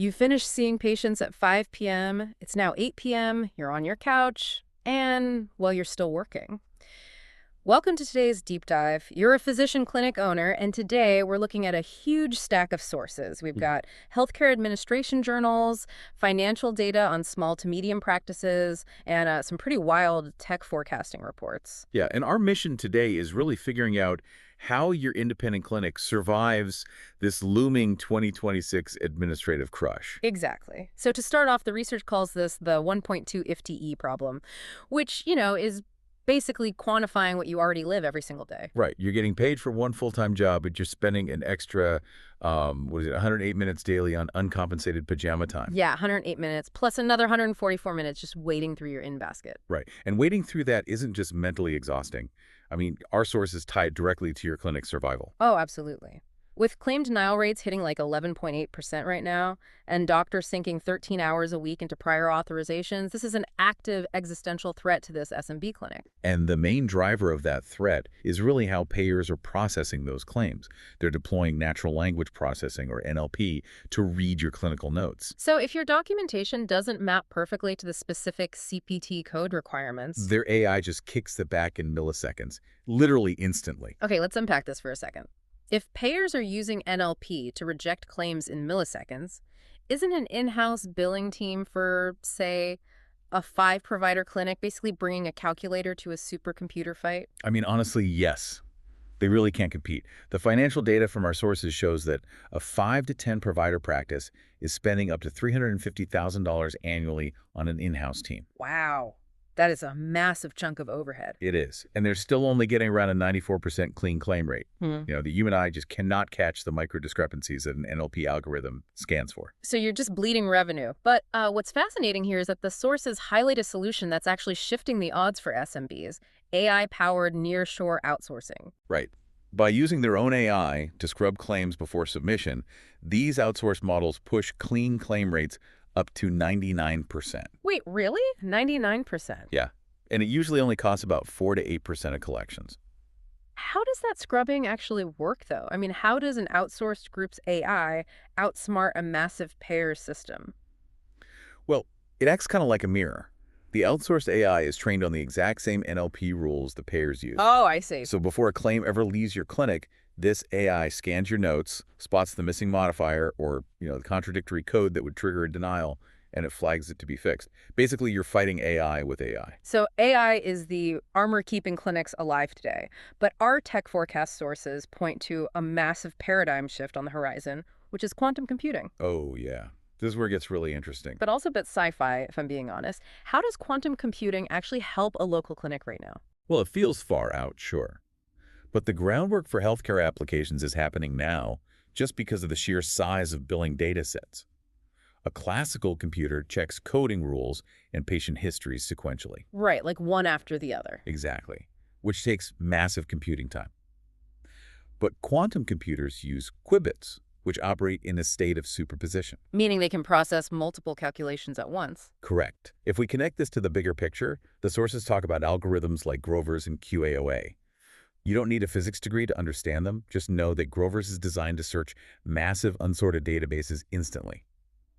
You finish seeing patients at 5 p.m., it's now 8 p.m., you're on your couch, and, well, you're still working. Welcome to today's deep dive. You're a physician clinic owner, and today we're looking at a huge stack of sources. We've got healthcare administration journals, financial data on small to medium practices, and some pretty wild tech forecasting reports. Yeah, and our mission today is really figuring out how your independent clinic survives this looming 2026 administrative crush. Exactly. So to start off, the research calls this the 1.2 FTE problem, which, is basically quantifying what you already live every single day. Right, you're getting paid for one full-time job, but you're spending an extra, 108 minutes daily on uncompensated pajama time. Yeah, 108 minutes plus another 144 minutes just waiting through your in-basket. Right, and waiting through that isn't just mentally exhausting. I mean, our source is tied directly to your clinic's survival. Oh, absolutely. With claim denial rates hitting like 11.8% right now, and doctors sinking 13 hours a week into prior authorizations, this is an active existential threat to this SMB clinic. And the main driver of that threat is really how payers are processing those claims. They're deploying natural language processing, or NLP, to read your clinical notes. So if your documentation doesn't map perfectly to the specific CPT code requirements... Their AI just kicks the back in milliseconds, literally instantly. Okay, let's unpack this for a second. If payers are using NLP to reject claims in milliseconds, isn't an in-house billing team for, say, a 5-provider clinic basically bringing a calculator to a supercomputer fight? I mean, honestly, yes. They really can't compete. The financial data from our sources shows that a 5 to 10 provider practice is spending up to $350,000 annually on an in-house team. Wow. That is a massive chunk of overhead. It is. And they're still only getting around a 94% clean claim rate. The human eye just cannot catch the micro discrepancies that an NLP algorithm scans for. So you're just bleeding revenue. But what's fascinating here is that the sources highlight a solution that's actually shifting the odds for SMBs, AI-powered nearshore outsourcing. Right. By using their own AI to scrub claims before submission, these outsourced models push clean claim rates up to 99%. Wait, really? 99%? Yeah, and it usually only costs about 4 to 8% of collections. How does that scrubbing actually work, though? I mean, how does an outsourced group's AI outsmart a massive payer system? Well, it acts kind of like a mirror. The outsourced AI is trained on the exact same NLP rules the payers use. Oh, I see. So before a claim ever leaves your clinic, this AI scans your notes, spots the missing modifier or, the contradictory code that would trigger a denial, and it flags it to be fixed. Basically, you're fighting AI with AI. So AI is the armor keeping clinics alive today. But our tech forecast sources point to a massive paradigm shift on the horizon, which is quantum computing. Oh, yeah. This is where it gets really interesting. But also a bit sci-fi, if I'm being honest. How does quantum computing actually help a local clinic right now? Well, it feels far out, sure. But the groundwork for healthcare applications is happening now just because of the sheer size of billing data sets. A classical computer checks coding rules and patient histories sequentially. Right, like one after the other. Exactly, which takes massive computing time. But quantum computers use qubits, which operate in a state of superposition. Meaning they can process multiple calculations at once. Correct. If we connect this to the bigger picture, the sources talk about algorithms like Grover's and QAOA. You don't need a physics degree to understand them. Just know that Grover's is designed to search massive unsorted databases instantly.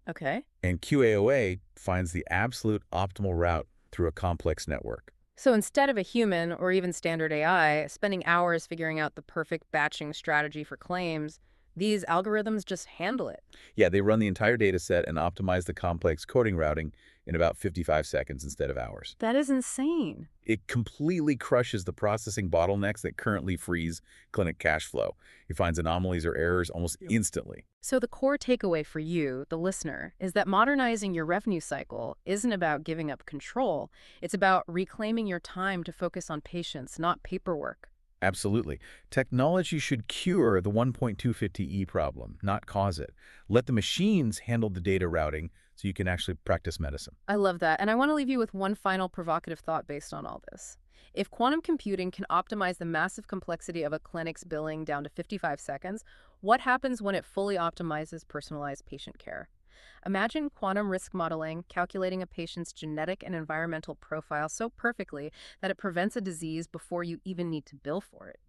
Okay. And QAOA finds the absolute optimal route through a complex network. So instead of a human, or even standard AI, spending hours figuring out the perfect batching strategy for claims, these algorithms just handle it. Yeah, they run the entire data set and optimize the complex coding routing in about 55 seconds instead of hours. That is insane. It completely crushes the processing bottlenecks that currently freeze clinic cash flow. It finds anomalies or errors almost instantly. So the core takeaway for you, the listener, is that modernizing your revenue cycle isn't about giving up control. It's about reclaiming your time to focus on patients, not paperwork. Absolutely. Technology should cure the 1.250E problem, not cause it. Let the machines handle the data routing so you can actually practice medicine. I love that. And I want to leave you with one final provocative thought based on all this. If quantum computing can optimize the massive complexity of a clinic's billing down to 55 seconds, what happens when it fully optimizes personalized patient care? Imagine quantum risk modeling, calculating a patient's genetic and environmental profile so perfectly that it prevents a disease before you even need to bill for it.